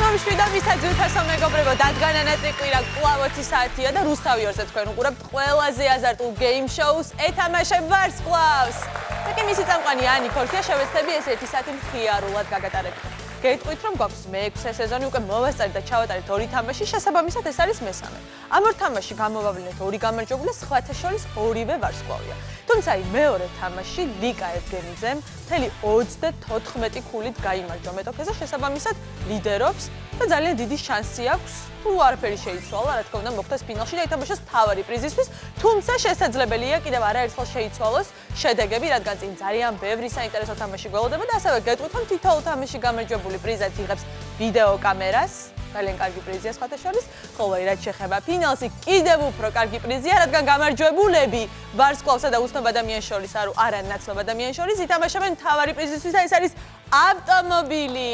მშვიდა მისაძვირთასო მეგობრებო, დადგან ანატიკვირა კლავოცი საათია და რუსთავი ორზე თქვენ უყურებთ ყველაზე აზარტულ გეიმ შოუს ეთამაშე ვარსკვლავს. და კი მისი წამყვანი ანი ქორქია შევეცდები ეს ერთი საათი მხიარულად გაგატარებით. გეტყვით რომ გვაქვს მე-6 სეზონი უკვე მოვასწარეთ და ჩავატარეთ 2 თამაში, შესაბამისად ეს არის მესამე. ამ ორ თამაში გამოვავლინეთ 2 გამარჯვებული, სხვათა შორის ორივე ვარსკვლავია. თუმცა მეორე თამაში ლიკა ევგენიძემ მთელი 34 ქულით გაიმარჯვა მეტოქეზე, შესაბამისად ლიდერობს და ძალიან დიდი შანსი აქვს თუ არაფერი შეიცვალა, რა თქმა უნდა მოხდეს ფინალში და ითამაშოს მთავარი პრიზისთვის, თუმცა შესაძლებელია კიდევ არაერთხელ შეიცვალოს შედეგები, რადგან წინ ძალიან ბევრი საინტერესო თამაში გველოდება და ასევე გეტყვით რომ თითოეულ თამაში გამარჯვებული პრიზად იღებს ვიდეო კამერას. ძალიან კარგი პრიზია სხვათა შორის, ხოლო რაც შეეხება ფინალს, კიდევ უფრო კარგი პრიზია, რადგან გამარჯვებულები ვარსკვლავსა და უცნობ ადამიანს შორის, არა ნაცნობ ადამიანს შორის ითამაშებენ მთავარი პრიზისთვის და ეს არის ავტომობილი.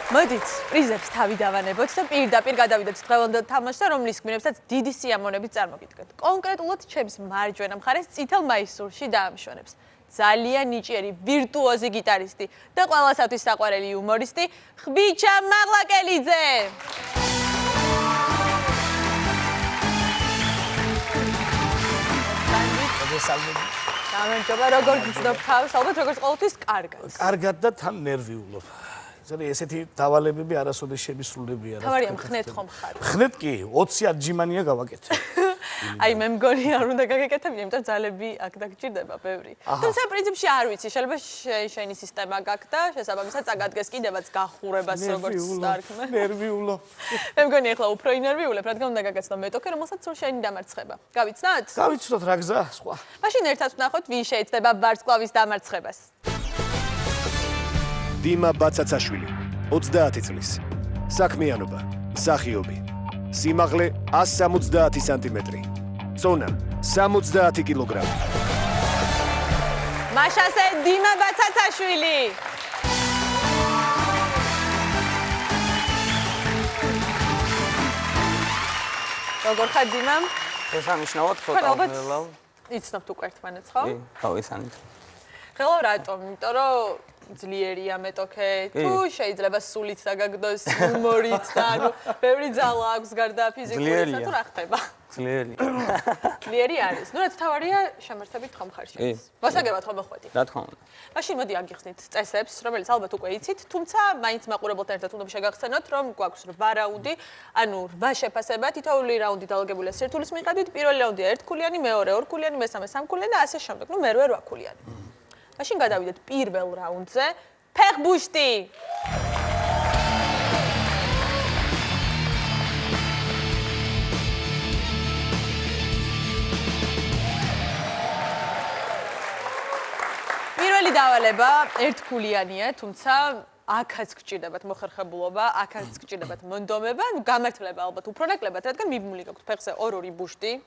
მოდით, პრიზებს თავი დავანებოთ და პირდაპირ გადავიდეთ დღევანდელ თამაშს, რომლის გმირებსაც დიდი სიამოვნებით წარმოგიდგენთ. კონკრეტულად ჩემს მარჯვენა მხარეს წითელ მაისურში დაამშვენებს. ძალიან ნიჭიერი ვირტუოზი გიტარისტი და ყველასათვის საყვარელი იუმორისტი ხვიჩა მაღლაკელიძე. გამარჯობა, როგორ გრძნობ თავს? ალბათ როგორც ყოველთვის კარგად. კარგად და თან ნერვიულობ. ესეთი დავალებები არასოდეს შემისრულებია. თავარია მხნეთ ხომ ხარ? მხნეთ კი, 20 ჯიმანია გავაკეთე. აი მე მგონი არ უნდა გაგეკეთებინა, იმიტომ ძალები აქ დაგჭირდება ბევრი. თუმცა პრინციპში არ ვიცი, შეიძლება შენი სისტემა გაქვს და შესაბამისად წაგადგეს კიდევაც გახურებას როგორც დარქმე. ნერვიულობ. მე მგონი ახლა უფრო ინერვიულებ, რადგან უნდა გაგაცნო მეტოქე, რომელსაც სულ შენი დამარცხება. გავიცნათ? გავიცნოთ რა გზა სხვა. მაშინ ერთად ვნახოთ, ვინ შეეცდება ვარსკვლავის დამარცხებას. დიმა ბაცაცაშვილი, 30 წლის. საქმიანობა, მსახიობი. სიმაღლე 170 სანტიმეტრი. წონა 70 კილოგრამი. მაშასე დიმა ბაცაცაშვილი. როგორ ხარ დიმა? შესანიშნავად ცოტა ველავ. იცნობთ უკვე ერთმანეთს, ხო? ხო, ისანით. ხელო რატომ? იმიტომ რომ ძლიერია მეტოქე, თუ შეიძლება სულით დაგაგდოს ჰუმორით და ანუ ბევრი ძალა აქვს გარდა ფიზიკურისა, თუ რა ხდება? ძლიერია. ძლიერი არის. ნუ რაც თავარია შემართებით ხომ ხარ შენს. მოსაგებად ხომ მოხვედი? რა თქმა უნდა. მაშინ მოდი აგიხსნით წესებს, რომელიც ალბათ უკვე იცით, თუმცა მაინც მაყურებელთან ერთად უნდა შეგახსენოთ, რომ გვაქვს 8 რაუნდი, ანუ 8 შეფასება, თითოეული რაუნდი დალაგებულია სირთულის მიხედვით, პირველი რაუნდია 1 ქულიანი, მეორე 2 ქულიანი, მესამე 3 ქულიანი და ასე შემდეგ. ნუ მერვე 8 ქულიანი. მაშინ გადავიდეთ პირველ რაუნდზე. ფეხბუშტი. პირველი დავალება ერთქულიანია, თუმცა აქაც გჭირდებათ მოხერხებულობა, აქაც გჭირდებათ მონდომება, ანუ გამართლება ალბათ უფრო ნაკლებად, რადგან მიბმული გაქვთ ფეხზე 2-2 ბუშტი.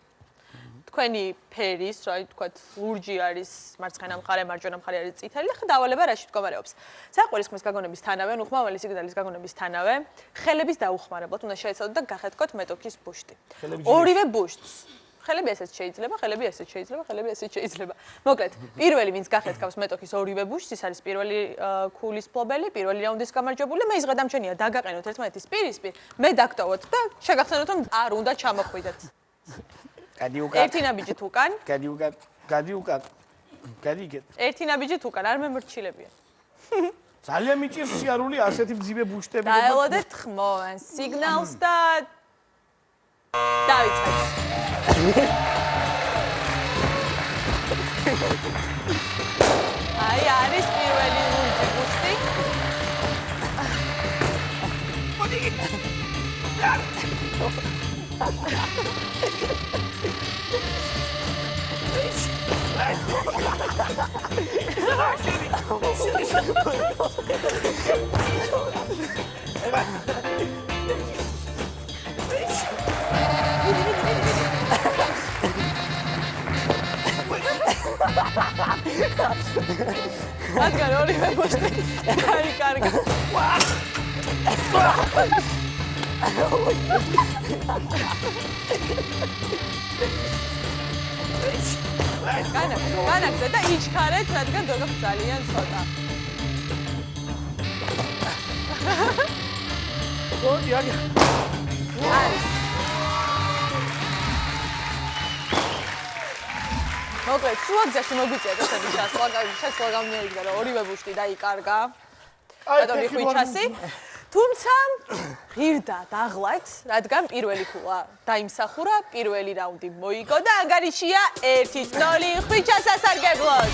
თქვენი ფერის, რა ვთქვათ, ლურჯი არის მარცხენა მხარე, მარჯვენა მხარე არის წითელი და ხა დავალება რაში მდგომარეობს. საყვირისხმის გაგონებისთანავე, ნუ ხმავალი სიგნალის გაგონებისთანავე, ხელების დაუხმარებლად უნდა შეეცადოთ და გახეთქოთ მეტოქის ბუშტი. ორივე ბუშტს. ხელები ესეც შეიძლება, ხელები ესეც შეიძლება, ხელები ესეც შეიძლება. მოკლედ, პირველი ვინც გახეთქავს მეტოქის ორივე ბუშტს, ის არის პირველი ქულის ფლობელი, პირველი რაუნდის გამარჯვებული. მე ის გადამჩენია დაგაყენოთ ერთმანეთის პირისპირ, მე დაგტოვოთ და შეგახსენოთ რომ არ უნდა ჩამოხვიდეთ. ერთი ნაბიჯით უკან. გადი უკან. გადიგეთ. ერთი ნაბიჯით უკან, არ მემორჩილებიან. ძალიან მიჭირს სიარული ასეთი მძიმე ბუშტები. დაელოდეთ ხმოვანს სიგნალს და დავიწყეთ. აი არის პირველი ლურჯი ბუშტი. რადგან ორივე ბუშტი გაიკარგა. განაგზა და იჩქარეთ, რადგან დოგობ ძალიან ცოტა. მოდი აგე. არის. მოკლედ, შუაგზაში მოგვიწია წესები ჩასვლა, შესვლა გამიერთდა, რომ ორივე ბუშტი დაიკარგა. ბატონი ხვიჩასი. თუმცა ღირდა დაღლათ, რადგან პირველი ქულა დაიმსახურა, პირველი რაუნდი მოიგო და ანგარიშია 1-0 ხვიჩას სასარგებლოდ.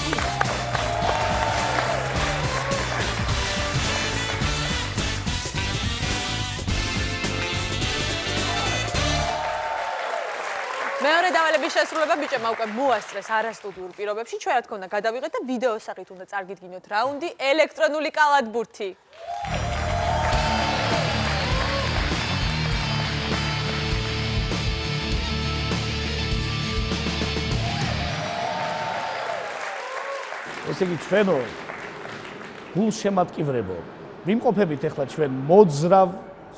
მეორე დავალების შესრულება ბიჭებმა უკვე მოასწრეს არასტუდიურ პირობებში. ჩვენ რა თქმა უნდა გადავიღეთ და ვიდეოს სახით უნდა წარგიდგინოთ რაუნდი ელექტრონული კალათბურთი. ესე იგი ჩვენო გულშემატკივრებო, ვიმყოფებით ახლა ჩვენ მოძრავ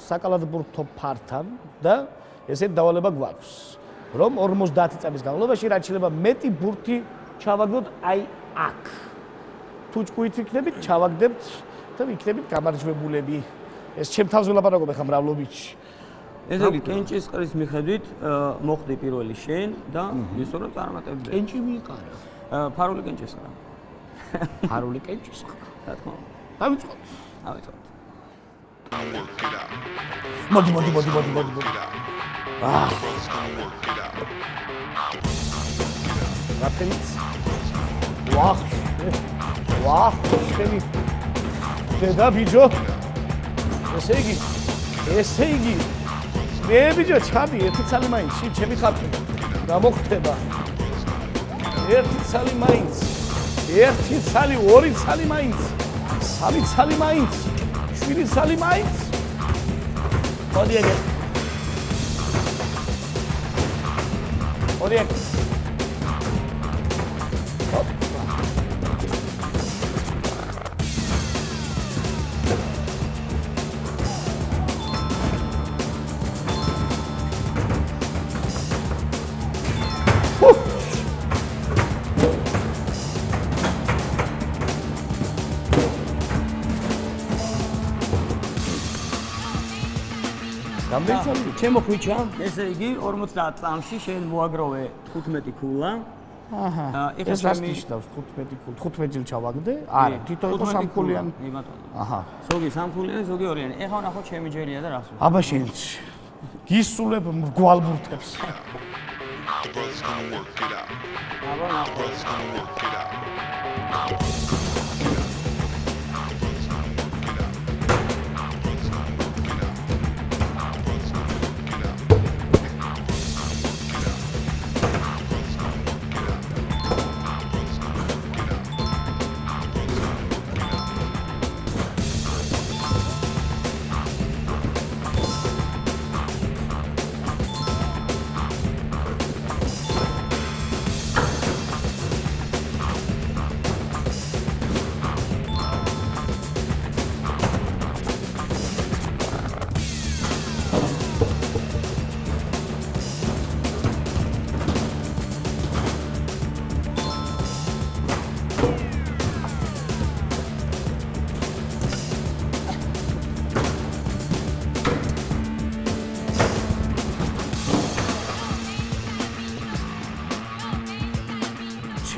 საკალათბურთო ფართან და ესეთ დავალება გვაქვს. რომ 50 წამის განმავლობაში რაც შეიძლება მეტი ბურთი ჩავაგდოთ აი აქ. თუ ჭკუით ვიქნებით, ჩავაგდებთ და ვიქნებით გამარჯვებულები. ეს ჩემ თავს ველაპარაკობ ახლა მრავლობიჩი. ესე იგი კენჭისყრის მიხედვით მოხდი პირველი შენ და ისორო წარმატებდი. კენჭი ვიყარა. ფარული კენჭისყრა. ფარული კენჭისყრა. რა თქმა უნდა. დავიწყოთ. ავიწყოთ. მოდი. რაფენიც? ვაჰ, შენი. დედა ბიჭო. ესე იგი. მე ბიჭო, ჩადი, ერთი ცალი მაინც, ჩემი ხალხი. რა მოხდება? ერთი ცალი მაინც. ერთი ცალი, ორი ცალი მაინც. სამი ცალი მაინც. შვიდი ცალი მაინც. მოდი ეგ. ორი. ჩემო ხვიჩა, ესე იგი 50 წამში შენ მოაგროვე 15 ქულა. აჰა. ეს რას ნიშნავს 15 ჯილ ჩავაგდე? არა, თითო იყო სამქულიანი. მე ბატონო. აჰა. ზოგი სამქულიანი, ზოგი ორიანი. ეხლა ნახოთ ჩემი ჯერია და რას ვიყო. აბა შენც გისულებ მრგვალბურთებს. აბა ნახოთ.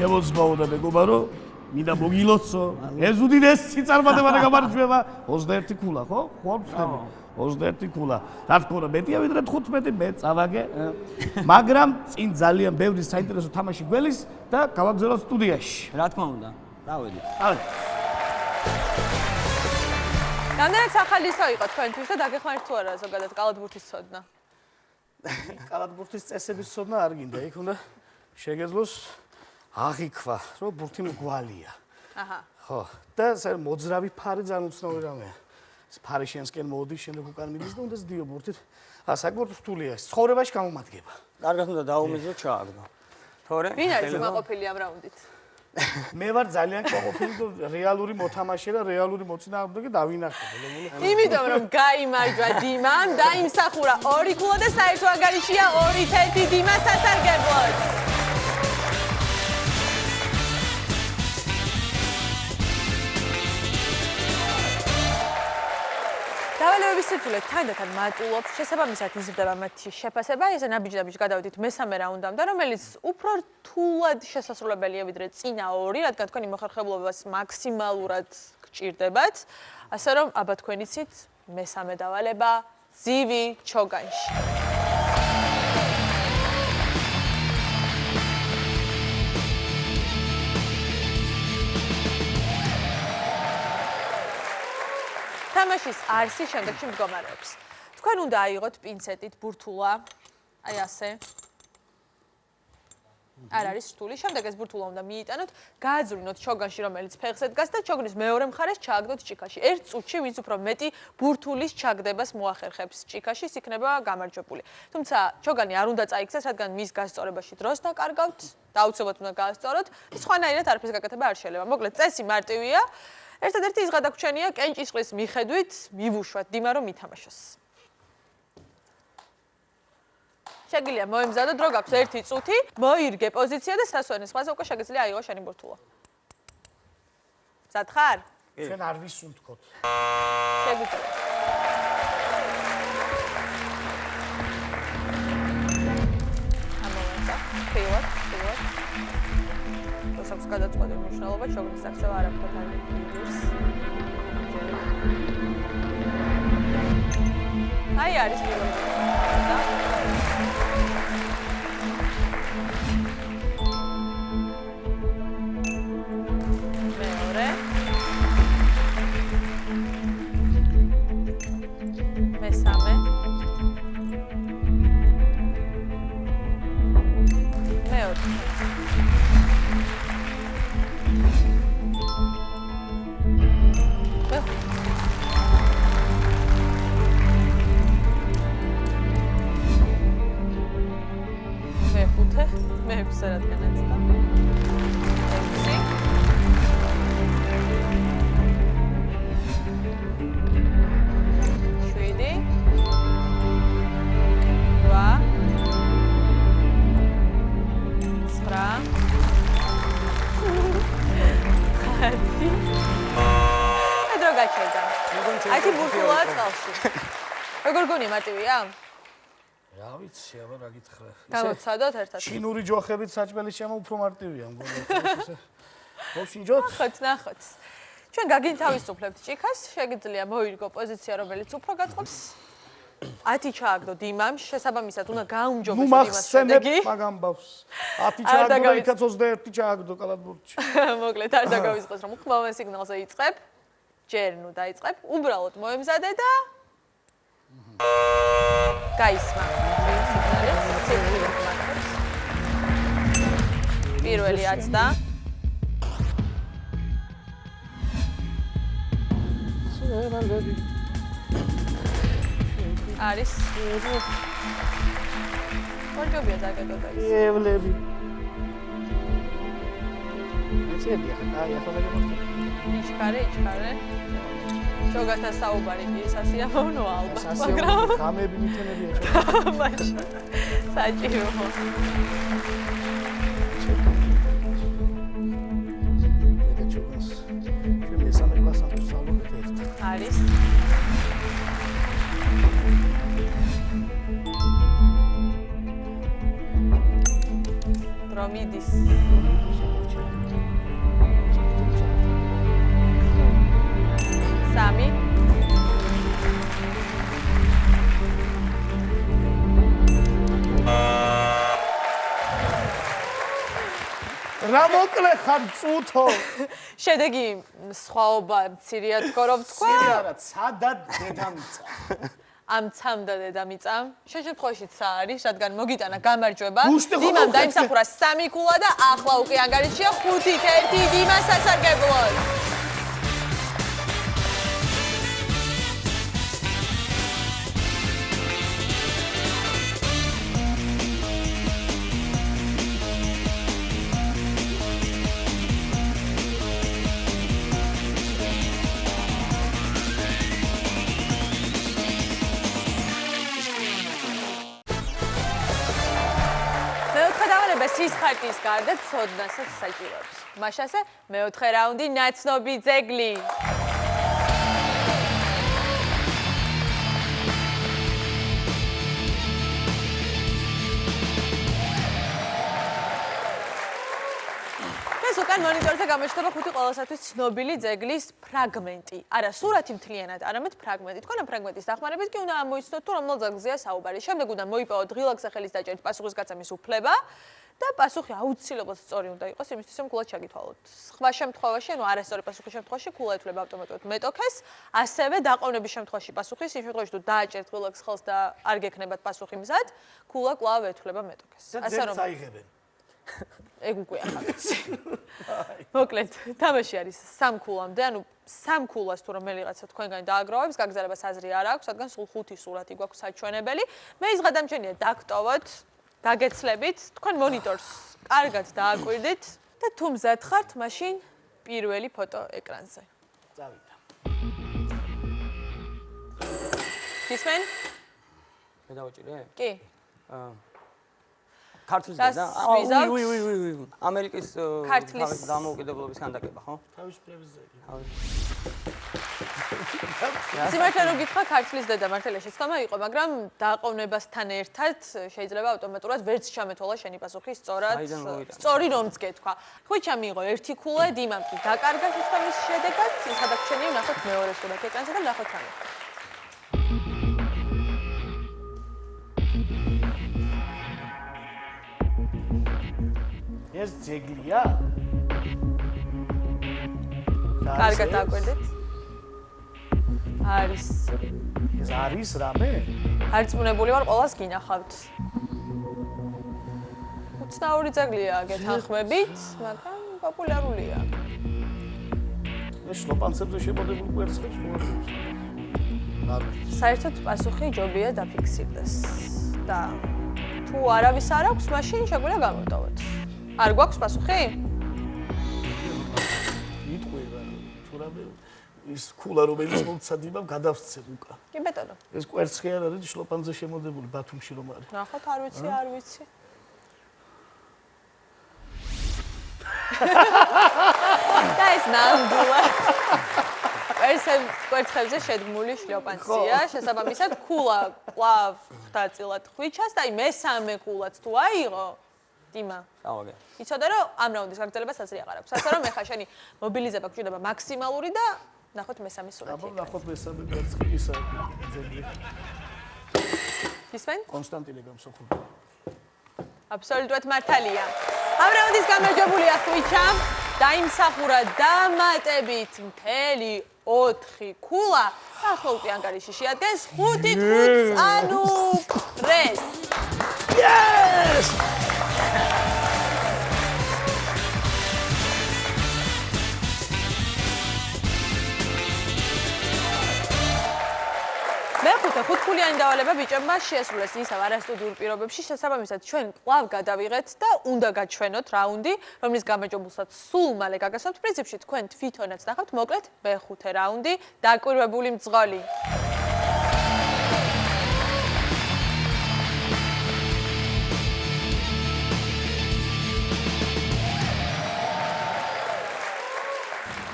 შევოძბაო და მეგობარო, მინდა მოგილოცო. ეს უდიდესი წარმატება და გამარჯვება 21 ქულა, ხო? ხო ვწდები. 21 ქულა. რა თქმა უნდა, მეტია ვიდრე 15, მე წავაგე. მაგრამ წინ ძალიან ბევრი საინტერესო თამაში გველის და გავაგზავნოთ სტუდიაში. რა თქმა უნდა. დავედით. რამდენად სახალისო იყო თქვენთვის და დაგეხმართ თუ არა ზოგადად კალათბურთის ცოდნა? კალათბურთის წესების ცოდნა არ გინდა, იქ უნდა შეგეძლოს აღიქვა, რომ ბურთი მგვალია. აჰა. ხო, და მოძრავი ფარი ძალიან უცნაური რამეა. ეს ფარი შენსკენ მოდის, შემდეგ უკან მიდის და უნდა ზდიო ბურთით. საკმაოდ რთულია ეს. ცხოვრებაში გამომადგება. კარგად უნდა დაუმეძო ჩააგდო. თორე? ვინ არის მოყოფილი ამ რაუნდით? მე ვარ ძალიან კმაყოფილი და რეალური მოთამაშე და რეალური მოწინააღმდეგე დავინახე. იმიტომ რომ გაიმარჯვა დიმამ, დაიმსახურა 2 ქულა და საერთო ანგარიშია 2-1 დიმას სასარგებლოდ. დავალებების სირთულე თანდათან მატულობს, შესაბამისად იზრდება მათი შეფასება. ესე ნაბიჯ-ნაბიჯ გადავედით მესამე რაუნდამდე, რომელიც უფრო რთულად შესასრულებელია ვიდრე წინა ორი, რადგან თქვენი მოხერხებულობას მაქსიმალურად გჭირდებათ. ასე რომ, აბა თქვენ იცით, მესამე დავალება ზივი ჩოგანში. თამაშის არსი შემდეგში მდგომარეობს. თქვენ უნდა აიღოთ პინცეტით ბურთულა, აი ასე. არ არის რთული. შემდეგ ეს ბურთულა უნდა მიიტანოთ, გააძვრინოთ ჩოგანში, რომელიც ფეხზე დგას და ჩოგნის მეორე მხარეს ჩააგდოთ ჭიქაში. ერთ წუთში ვინც უფრო მეტი ბურთულის ჩაგდებას მოახერხებს ჭიქაში, ის იქნება გამარჯვებული. თუმცა ჩოგანი არ უნდა წაიქცეს, რადგან მის გასწორებაში დროს დაკარგავთ, და აუცილებლად უნდა გაასწოროთ. სხვანაირად არაფრის გაკეთება არ შეიძლება. მოკლედ, წესი მარტივია. ერთადერთი ის გადაგვჩენია კენჭისყრის მიხედვით მივუშვათ დიმა რომ მითამაშოს. შეგიძლია მოემზადო, დრო გაქვს 1 წუთი, მოირგე პოზიცია და სასვენის ხმაზე უკვე შეგიძლია აიღო შენი ბურთულა. მზად ხარ? ჩვენ არ ვისუნთქოთ. შეგიძლია. ამოვიდა. ხილად. აქვს გადაწყვეტილი მნიშვნელობა, ჩოგნის აქცევა არაფრად არ მიგირს. აი არის პირველი. მეორე. მესამე. მეოთხე. მეექვსე რადგანაც და 7 აი ბურთულაა წყალში. როგორ გონია მარტივია? რა ვიცი, აბა რა გითხრა. გამოცადოთ ერთად. ჩინური ჯოხებით საჭმელის შემო უფრო მარტივია, მგონი. მოვშინჯოთ? ნახოთ. ჩვენ გაგინთავისუფლებთ ჭიქას, შეგიძლია მოირგო პოზიცია, რომელიც უფრო გაწყობს. 10 ჩააგდო დიმამ, შესაბამისად უნდა გაუმჯობესო დიმას შედეგი. მაგ ამბავს. 10 ჩააგდო, იქაც 21 ჩააგდო კალათბურთში. მოკლედ არ დაგავიწყოს, რომ ხმოვან სიგნალზე იწყებ. ჯერ ნუ დაიწყებ, უბრალოდ მოემზადე და გაისმა. პირველი აცდა. არის. ორჯობია დაგეგმდა ის. ევლები. ეცებია, აი ახლა მეგობრებო. იჩქარე. შოგათა საუბარი ის ასიამოვნო ალბათ, მაგრამ გამები მითენებია ჩვენ. მაშინ საჭირო. მე ჩოგას. ჩვენ მესამე კლასამდე ვსწავლობთ ერთად. არის. დრომიდის. სამი. რა მოკლე ხარ წუთო. შედეგი სხვაობა მცირეა თქო რომ თქვა. მცირე არა, ცადა დედამიწა. ამ ცამდა დედამიწამ. შენ შემთხვევაში ცა არის, რადგან მოგიტანა გამარჯვება. დიმამ დაიმსახურა 3 ქულა და ახლა უკვე ანგარიშია 5-1 დიმას სასარგებლოდ. სისხარტის გარდა ცოდნასაც საჭიროებს. მაშასე მეოთხე რაუნდი ნაცნობი ძეგლი. უკან მონიტორზე გამოჩნდება 5 ყველასათვის ცნობილი ძეგლის ფრაგმენტი. არა, სურათი მთლიანად, არამედ ფრაგმენტი. თქვენ ამ ფრაგმენტის დახმარებით კი უნდა ამოიცნოთ, თუ რომელ ძეგლზეა საუბარი. შემდეგ უნდა მოიპოვოთ ღილაკს სახელის დაჭერით პასუხისგაცემის უფლება და პასუხი აუცილებლად სწორი უნდა იყოს, იმისთვის რომ ქულა ჩაგითვალოთ. სხვა შემთხვევაში, ანუ არასწორი პასუხის შემთხვევაში ქულა ეთვლება ავტომატურად მეტოქეს, ასევე დაყოვნების შემთხვევაში პასუხის, იმ შემთხვევაში თუ დააჭერთ ღილაკს ხელს და არ გექნებათ პასუხი მზად, ქულა კვლავ ეთვლება მეტოქეს. ასე რომ აიღებენ. ეგ უკვე ახლა ვიცი. მოკლედ, თამაში არის 3 ქულამდე, ანუ 3 ქულას თუ რომელიღაცა თქვენგანი დააგროვებს, გაგზავნებას აზრი არ აქვს, რადგან სულ 5 სურათი გვაქვს საჩვენებელი. მე ის გადამჩენია დაგტოვოთ, დაგეცლებით, თქვენ მონიტორს კარგად დააკვირდით და თუ მზად ხართ, მაშინ პირველი ფოტო ეკრანზე. წავიდა. ისმენ? მე დავაჭირე? კი. ქართლის და ამერიკის ქართლის დამოუკიდებლობის ქანდაკება, ხო? თავისუფლების ძეგლი. სიმართლე რომ გითხრა, ქართლის დედა მართალია შეცდომა იყო, მაგრამ დაყოვნებასთან ერთად შეიძლება ავტომატურად ვერც ჩამეთვალა შენი პასუხი სწორად. სწორი რომც გეთქვა. ხვიჩა მიიღო ერთი ქულა, დიმამ კი დაკარგა შეცდომის შედეგად, სადაც შენია ნახოთ მეორე სურათი ეკრანზე და ნახოთ ამით. ეს ძეგლია? კარგად დააკვირდით. არის. ეს არის რამე? არწმუნებული ვარ, ყველას გინახავთ. უცნაური ძეგლია გეთანხმებით, მაგრამ პოპულარულია. ეს შლოპანცებზე შემოდებულ კვერცხებს მოახერხებს. არ ვიცი. საერთოდ პასუხი ჯობია დაფიქსირდეს. და თუ არავის არ აქვს, მაშინ შეგვიძლია გამოვტოვოთ. არ გვაქვს პასუხი? იტყვება თუ რამე ის ქულა რომელიც მომცადიმამ გადავსცენ უკან. კი ბეტონო. ეს კვერცხი არ არის შლოპანზე შემოდებული ბათუმში რომ არის. ნახოთ, არ ვიცი, არ ვიცი. და ეს ნამდვილად კვერცხებზე შედგმული შლოპანცია, შესაბამისად ქულა კვლავ დაწილად ხვიჩას და აი მესამე კულაც თუ აიღო, დიმა. წავაგე. იცოდა რომ ამ რაუნდის გაგრძელებას აზრი აღარ აქვს. ასე რომ ეხლა შენი მობილიზება გჭირდება მაქსიმალური და ნახოთ მესამე სურათი. აბა ნახოთ მესამე კვერცხი ისა ძეგლი. ისმენ? კონსტანტინე გამსახურდა. აბსოლუტურად მართალია. ამ რაუნდის გამარჯვებულია ხვიჩა. დაიმსახურა დამატებით მთელი 4 ქულა. ახლა ანგარიში შეადგენს 5-5, ანუ პრეს. Yes! მეხუთე ხუთქულიანი დავალება ბიჭებმა შეასრულეს ისევ არასტუდიურ პირობებში, შესაბამისად ჩვენ კვლავ გადავიღეთ და უნდა გაჩვენოთ რაუნდი, რომლის გამარჯვებულსაც სულ მალე გაგასვამთ. პრინციპში თქვენ თვითონაც ნახავთ, მოკლედ მეხუთე რაუნდი, დაკვირვებული მძღოლი.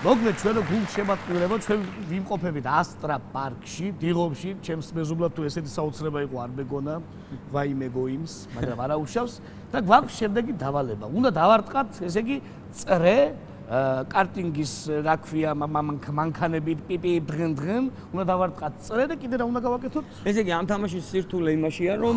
მოკლედ ჩვენო გულს შემატკივრებო, ჩვენ ვიმყოფებით ასტრა პარკში, დიღომში, ჩემს მეზობლად თუ ესეთი საოცრება იყო არ მეგონა, ვაიმე გოიმს, მაგრამ არა უშავს და გვაქვს შემდეგი დავალება. უნდა დავარტყათ, ესე იგი, წრე, კარტინგის რა ქვია, მანქანებით, პიპი, ბრენ, უნდა დავარტყათ წრე და კიდე რა უნდა გავაკეთოთ? ესე იგი, ამ თამაშის სირთულე იმაშია, რომ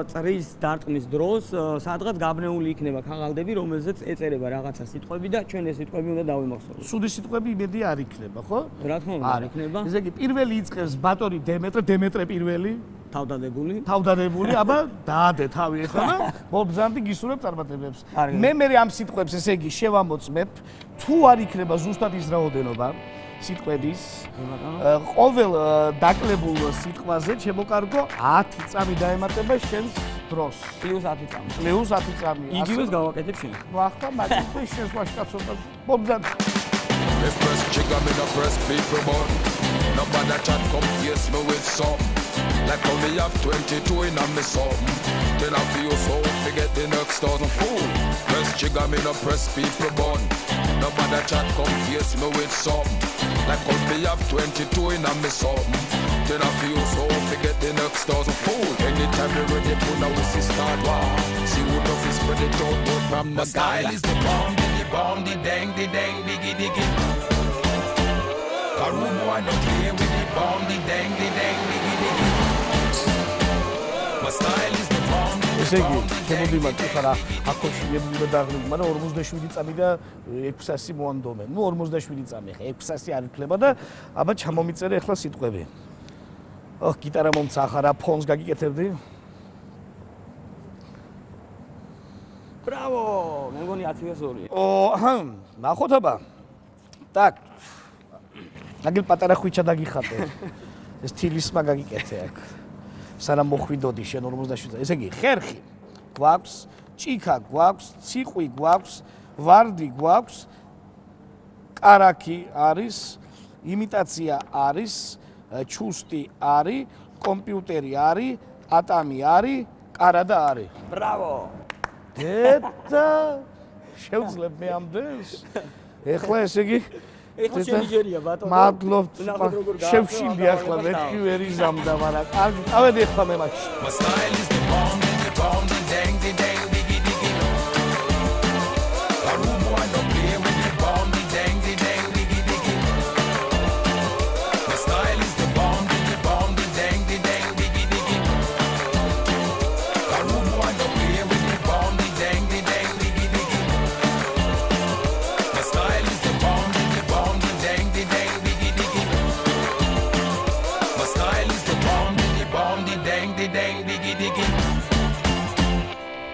წრის დარტყმის დროს სადღაც გაბნეული იქნება ქაღალდები, რომელზეც ეწერება რაღაცა სიტყვები და ჩვენ ეს სიტყვები უნდა დავიმახსოვროთ. სუდი სიტყვები იმედია არ იქნება, ხო? რა თქმა უნდა, არ იქნება. ესე იგი, პირველი იწყებს ბატონი დემეტრე პირველი. თავდადებული, აბა დაადე თავი ეხლა და მობზანდი გისურვებ წარმატებებს. მე ამ სიტყვებს ესე იგი შევამოწმებ, თუ არ იქნება ზუსტად ის რაოდენობა სიტყვების, ყოველ დაკლებულ სიტყვაზე შემოკარგო 10 წამი დაემატება შენს დროს. პლუს 10 წამი. პლუს 10 წამი. იგივეს გავაკეთებ შენ. ნუ ახლა მაგითო შენს ვაშკაცობა მობზანდი. Let's press trigger, me no press people born. Nobody chat come face me with some. Like how me have 22 in a me some. Then I feel so forget the next 1,000 fool. Press trigger, me no press people born. Nobody chat come face me with some. Like when me have 22 in a me something. Then I feel so forget the next dozen fool. Anytime you ready, put now we see start war. See who love is spread it out, but from the style is the bomb, the dang, diggy diggy. A room boy no play with the bomb, the dang, diggy diggy. My style is the bomb. ესე იგი, შემოდიმართ ხარა აქოში მიებულა დაღლილი, მაგრამ 47 წამი და 600 მოანდომე. ნუ 47 წამი ხა 600 არ იქნება და აბა ჩამომიწერე ახლა სიტყვები. ოხ, გიტარა მომცა ხარა, ფონს გაგიკეთებდი? ბრავო, მე მგონი 10-2. ნახოთ აბა. так. აგილ პატარა ხვიჩა დაგიხატე. ეს თილისმა გაგიკეთე აქ. სანამ მოხვიდოდი შენ 47. ესე იგი, ხერხი გვაქვს, ჭიქა გვაქვს, ციყვი გვაქვს, ვარდი გვაქვს, კარაქი არის, იმიტაცია არის, ჩუსტი არის, კომპიუტერი არის, ატამი არის, კარადა არის. ბრავო. დედა შევძლებ მე ამდენს? ეხლა ესე იგი ეხლა შემიჯერია ბატონო. მადლობთ. შევშინდი ახლა მეთქი ვერ იზამდა, მაგრამ კარგი, წავედი ახლა მე მაჩში. My style is the bomb, the dang, diggy diggy. A room boy no play with the bomb, the dang, diggy diggy. My style is the bomb, the dang, diggy diggy. A room boy no play with the bomb, the dang, diggy diggy. My style is the bomb, the dang, diggy diggy. My style is the bomb, the dang, diggy diggy.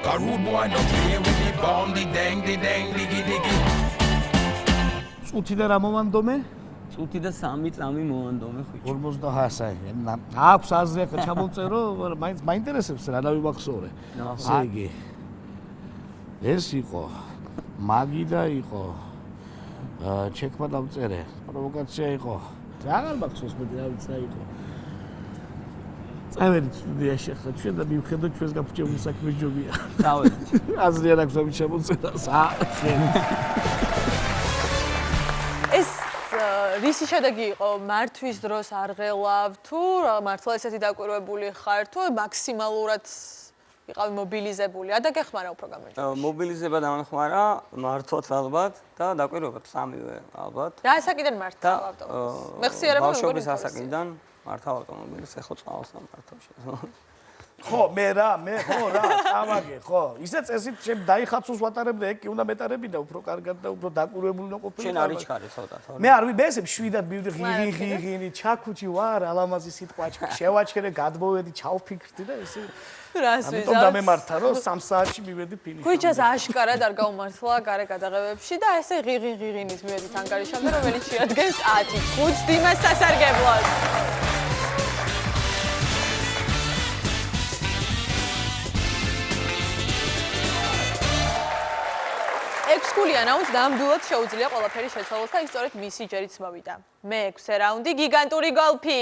A rude boy no play with the bomb, the dang, diggy diggy. წუთი და რა მომანდომე? წუთი და 3 წამი მოანდომე ხვიჩი. 50 აქვს აზრი ახლა ჩამოვწერო, მაგრამ მაინც მაინტერესებს რა დავიმახსოვრე. ასე იგი. ეს იყო მაგი და იყო ჩეკმა დავწერე. პროვოკაცია იყო. აღარ მახსოვს მე რა ვიცი რა იყო. წავედით სტუდიაში ახლა ჩვენ და მივხედოთ ჩვენს გაფუჭებულ საქმეს ჯობია. წავედით. აზრი არ აქვს ამით შემოწერას. ეს რისი შედეგი იყო? მართვის დროს არ ღელავ თუ მართლა ესეთი დაკვირვებული ხარ თუ მაქსიმალურად იყავი მობილიზებული? ადაგეხმარა უფრო გამარჯვება. მობილიზება დამახმარა, მართვაც ალბათ და დაკვირვებაც სამივე ალბათ. რა ასაკიდან მართავ ავტომობილს? მეხსიერება ბავშვობის ასაკიდან მართავ ავტომობილს, ეხლა წავს მართავ შეიძლება. ხო, მე ხო რა, წავაგე, ხო. ისე წესით შენ დაიხაცოს ვატარებდა, ეგ კი უნდა მეტარები და უფრო კარგად და უფრო დაკვირვებული უნდა ყოფილიყო. შენ არ იჩქარი ცოტა თორე. მე არ ვიბესებ შვიდად მივდი ღიღი, ჩაქუჩი ვარ, ალამაზი სიტყვა შევაჩქერე, გადმოვედი, ჩავფიქრდი და ესე რას ამიტომ დამემართა რომ 3 საათში მივედი ფინიშში. ქუჩას აშკარად არ გაუმართლა გარე გადაღებებში და ესე ღიღინით მივედით ანგარიშამდე, რომელიც შეადგენს 10-5 დიმას სასარგებლოდ. ექსკულია რაუნდს ნამდვილად შეუძლია ყველაფერი შეცვალოს და ისტორიით მისი ჯერიც მოვიდა. მე-6 რაუნდი გიგანტური გოლფი.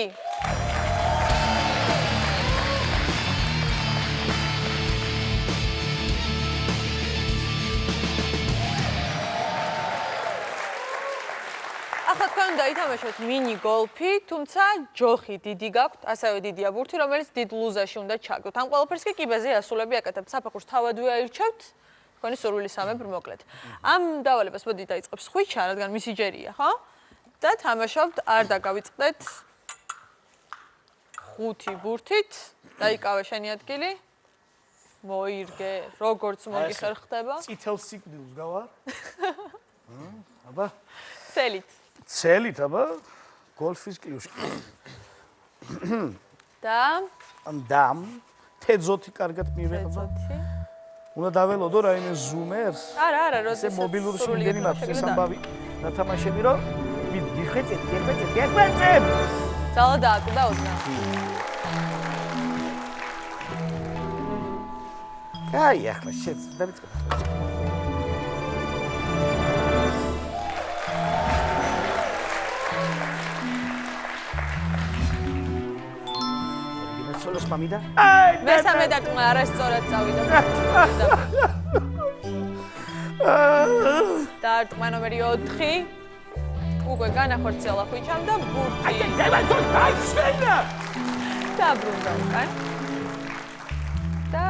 ახლა თქვენ უნდა ითამაშოთ მინი გოლფი, თუმცა ჯოხი დიდი გაქვთ, ასევე დიდია ბურთი, რომელიც დიდ ლუზაში უნდა ჩაგდოთ. ამ ყველაფერს კი კიბეზე ასულები აკეთებთ. საფეხურს თავადვე აირჩევთ. თქვენი სურვილისამებრ მოკლედ. ამ დავალებას მოდი დაიწყებს ხვიჩა, რადგან მისი ჯერია, ხო? და თამაშობთ, არ დაგავიწყდეთ 5 ბურთით, დაიკავე შენი ადგილი. მოირგე, როგორც მოგიხარ ხდება. წითელ სიგნალს გავარ. აბა, ცელით, აბა. გოლფის კლიუშკი. და დამ თეძოთი კარგად მივეღება. უნდა დაველოდო რაიმე ზუმერს. არა, როდის მობილური შეგდენი მაქვს ეს ამბავი. ნათამაშები რომ გიხვეწეთ. ძალა დააკვდა ოდნა. აი, ახლა დავიწყებ. სოლოს მამიდა. მესამე დარტყმა არასწორად წავიდა. დარტყმა ნომერი 4. უკვე განახორციელა ხვიჩამ და ბურთი დაბრუნდა უკან. და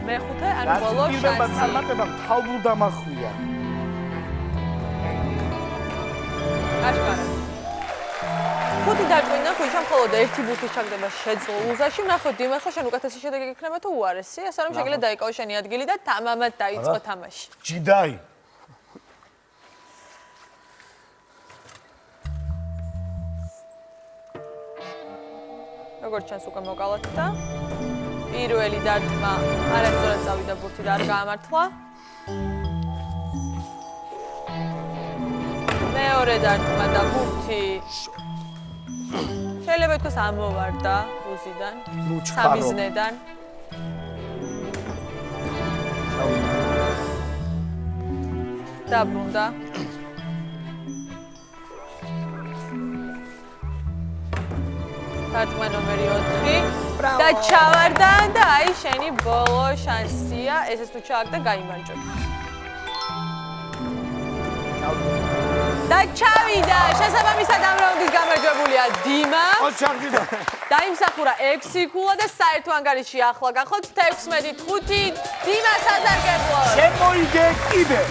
მეხუთე, ანუ ბოლო შანსი. წარმატებამ თავბრუ დამახვია. აშკარად. ხუთი დაჭვინა ხვიჩამ მხოლოდ ერთი ბურთის ჩაგდება შეძლო უზაში. ნახოთ დიმეხო შენ უკეთესი შედეგი გიქნება თუ უარესი. ასე რომ შეგიძლია დაიკავო შენი ადგილი და თამამად დაიწყო თამაში. ჯიდაი. როგორც ჩანს უკვე მოკალათ და პირველი დარტყმა არასწორად წავიდა ბურთი და არ გაამართლა. მეორე დარტყმა და ბურთი შეიძლება ითქვას ამოვარდა რუზიდან, სამიზნედან. დაბრუნდა. დარტყმა ნომერი 4 და ჩავარდა და აი შენი ბოლო შანსია, ესეც თუ ჩააგდა გაიმარჯვა. და ჩავიდა, შესაბამისად ამ რაუნდის გამარჯვებულია დიმა. ოჩაგდიდა. დაიმსახურა 6 ქულა და საერთო ანგარიში ახლა გახოთ 16-5 დიმა საზარგებლო. შემოიგე კიდე.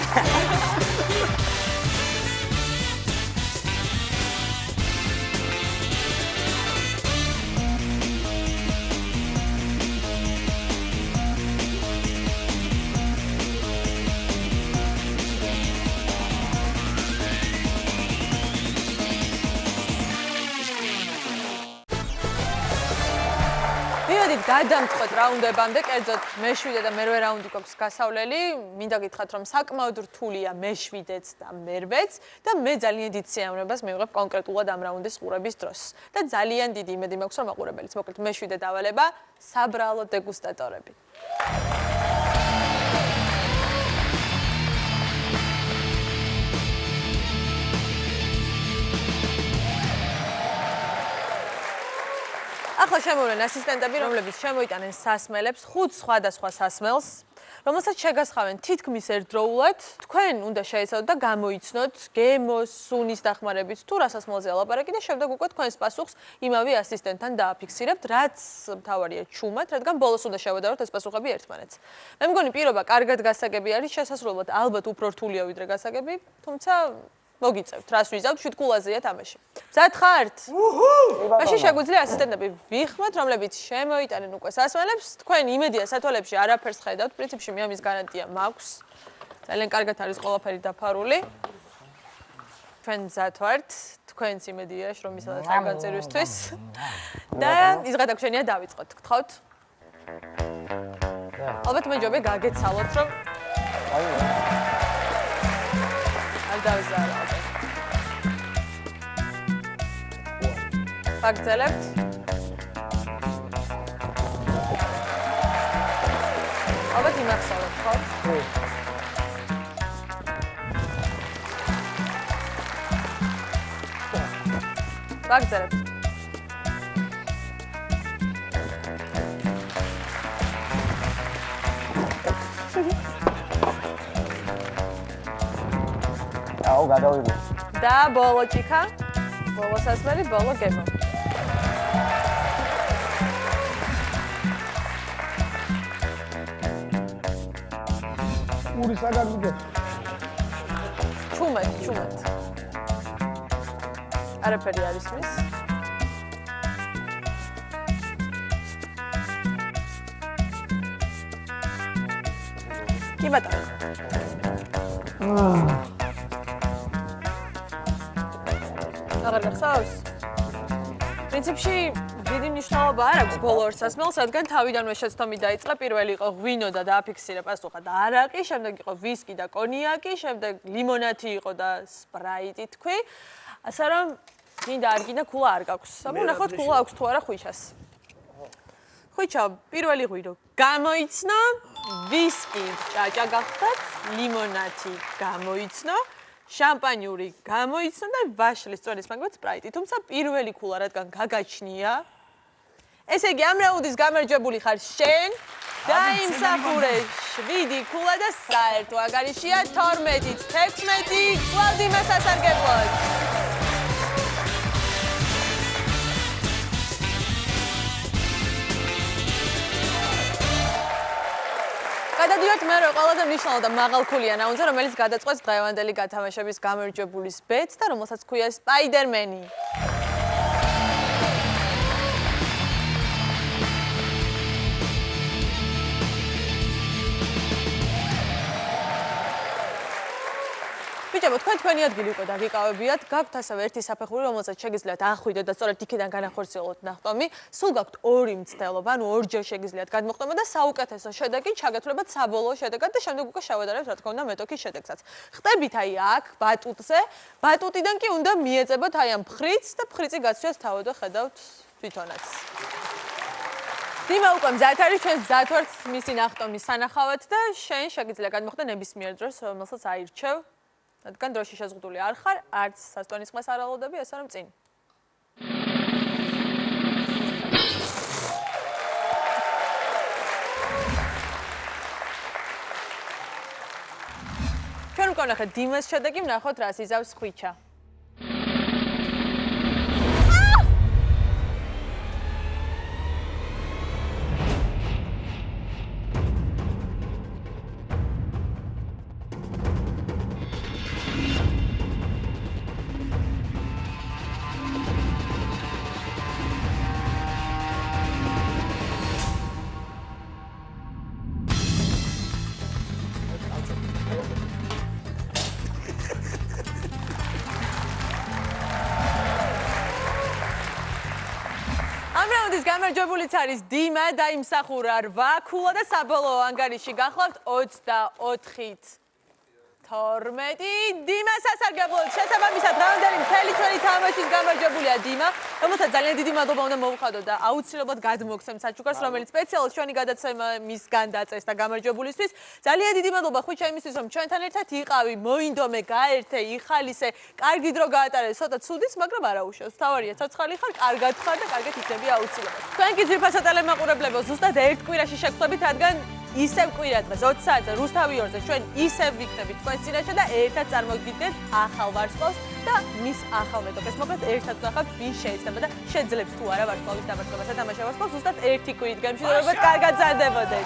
გადამწყვეტ რაუნდებამდე, კერძოდ მე-7 და მე-8 რაუნდი გვაქვს გასავლელი. მინდა გითხრათ, რომ საკმაოდ რთულია მე-7-ც და მე-8-ც და მე ძალიან დიდ სიამოვნებას მივიღებ კონკრეტულად ამ რაუნდის ყურების დროს. და ძალიან დიდი იმედი მაქვს, რომ მაყურებელიც მოკლედ მე-7 დავალება საბრალო დეგუსტატორები. ახლა შემოვლენ ასისტენტები, რომლებიც შემოიტანენ სასმელებს, 5 სხვადასხვა სასმელს, რომელსაც შეგასხავენ თითქმის ერთდროულად. თქვენ უნდა შეეცადოთ და გამოიცნოთ გემოს, სუნის დახმარებით თუ რა სასმელზე ელაპარაკი და შემდეგ უკვე თქვენს პასუხს იმავე ასისტენტთან დააფიქსირებთ, რაც მთავარია ჩუმად, რადგან ბოლოს უნდა შევადაროთ ეს პასუხები ერთმანეთს. მე მგონი პირობა კარგად გასაგები არის, შესასრულებლად ალბათ უფრო რთულია ვიდრე გასაგები, თუმცა მოგიწევთ, რას ვიზავთ, 7 ქულაზეა თამაში. მზად ხართ? მაშინ შეგვიძლია ასისტენტები ვიხმოთ, რომლებიც შემოიტანენ უკვე სასმელებს. თქვენ იმედია სათვალებში არაფერს ხედავთ, პრინციპში მე ამის გარანტია მაქვს. ძალიან კარგად არის ყველაფერი დაფარული. თქვენ მზად ვართ, თქვენც იმედია შრომისა და თავგანწირვისთვის. და იზღადა გვშენია დავიწყოთ, გთხოვთ. ალბათ მეჯობია გაგეცალოთ, რომ დავზარავთ. გაგძელებთ. ალბათ იმახსოვრეთ, ხო? გაგძელებთ. აუ გადავიღე. და ბოლო ჭიქა, ბოლო სასმელი, ბოლო გემო. ური საგაგდე. ჩუმად. არაფერი არის მის. კი ბატონო. აღარ გახსოვს? პრინციპში დიდი მნიშვნელობა არ აქვს ბოლო ორ სასმელს, რადგან თავიდანვე შეცდომი დაიწყე, პირველი იყო ღვინო და დააფიქსირე პასუხად არაყი, შემდეგ იყო ვისკი და კონიაკი, შემდეგ ლიმონათი იყო და სპრაიტი თქვი. ასე რომ მინდა არ გინდა ქულა არ გაქვს. ნახოთ ქულა აქვს თუ არა ხვიჩას. ხვიჩა პირველი ღვინო გამოიცნო, ვისკი ჭაჭა გახდათ, ლიმონათი გამოიცნო. შამპანიური გამოიცნო და ვაშლის წონის მაგათ სპრაიტი. თუმცა პირველი ქულა რადგან გაგაჩნია, ესე იგი ამ რაუნდის გამარჯვებული ხარ შენ. დაიმსახურე 7 ქულა და საერთო ანგარიშია 12-16 კლავდიმას ასარგებლოდ. გადადიოთ მეორე ყველაზე მნიშვნელოვან და მაღალქულიან რაუნდზე, რომელიც გადაწყვეტს დღევანდელი გათამაშების გამარჯვებულის ბედს და რომელსაც ჰქვია სპაიდერმენი. ბიჭებო, თქვენი ადგილი უკვე დაგიკავებიათ, გაქვთ ასევე ერთი საფეხური, რომელსაც შეგიძლიათ ახვიდოთ და სწორედ იქიდან განახორციელოთ ნახტომი. სულ გაქვთ ორი მცდელობა, ანუ ორჯერ შეგიძლიათ გადმოხტომა და საუკეთესო შედეგი ჩაგეთვლებათ საბოლოო შედეგად და შემდეგ უკვე შევადარებთ, რა თქმა უნდა, მეტოქის შედეგსაც. ხტებით აი აქ, ბატუტზე, ბატუტიდან კი უნდა მიეწებოთ აი ამ ფხრიცს და ფხრიცი გაცვიოთ თავად და ხედავთ თვითონაც. დიმა უკვე მზად არის, ჩვენ მზად ვართ მისი ნახტომის სანახავად და შენ შეგიძლია გადმოხტო ნებისმიერ დროს, რომელსაც აირჩევ. რადგან დროში შეზღუდული არ ხარ, არც სასტვანის ხმას არ ალოდები, ასე რომ წინ. ჩვენ უკვე ვნახეთ დიმას შედეგი, ვნახოთ რას იზავს ხვიჩა. გამარჯვებულიც არის დიმა და იმსახურა 8 ქულა და საბოლოო ანგარიში გახლავთ 24-ით. 12 დიმა სასარგებლოდ შესაბამისად დღევანდელი მთელი ჩვენი თამაშის გამარჯვებულია დიმა, რომელსაც ძალიან დიდი მადლობა უნდა მოვუხადოთ და აუცილებლად გადმოგცემთ საჩუქარს, რომელიც სპეციალურად ჩვენი გადაცემისგან დაწესდა გამარჯვებულისთვის. ძალიან დიდი მადლობა ხვიჩა იმისთვის, რომ ჩვენთან ერთად იყავი, მოინდომე, გაერთე, იხალისე, კარგი დრო გაატარე, ცოტა ცუდიც, მაგრამ არა უშავს. თავარია ცოცხალი ხარ, კარგად ხარ და კარგად იქნები აუცილებლად. თქვენ კი ძვირფასო ტელემაყურებლებო, ზუსტად ერთ კვირაში შეგხვდებით, რადგან ისევ კვირა დღეს 20 საათზე რუსთავი 2-ზე ჩვენ ისევ ვიქნებით თქვენს წინაშე და ერთად წარმოგიდგენთ ახალ ვარსკვლავს და მის ახალ მეტოქეს. მოკლედ ერთად ვნახავთ ვის შეიძლება და შეძლებს თუ არა ვარსკვლავის დამარცხება სათამაშო ვარსკვლავს. ზუსტად ერთი კვირით გემშვიდობებად, კარგად გრძელდებოდეთ.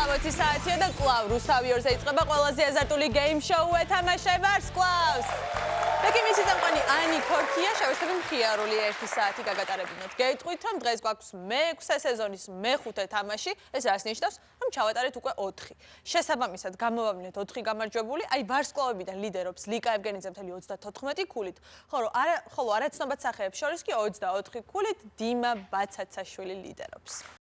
კვლავ 20 საათია და კვლავ რუსთავი 2-ზე იწყება ყველაზე აზარტული გეიმ შოუ ეთამაშე ვარსკვლავს. და კი მისი წამყვანი ანი ქორქია შევეცდები მხიარული 1 საათი გაგატარებინოთ. გეტყვით, რომ დღეს გვაქვს მე-6 სეზონის მე-5 თამაში, ეს რას ნიშნავს, რომ ჩავატარეთ უკვე 4. შესაბამისად გამოვავლინეთ 4 გამარჯვებული, აი ვარსკვლავებიდან ლიდერობს ლიკა ევგენიძე მთელი 34 ქულით, ხოლო არაცნობად სახეებს შორის კი 24 ქულით დიმა ბაცაცაშვილი ლიდერობს.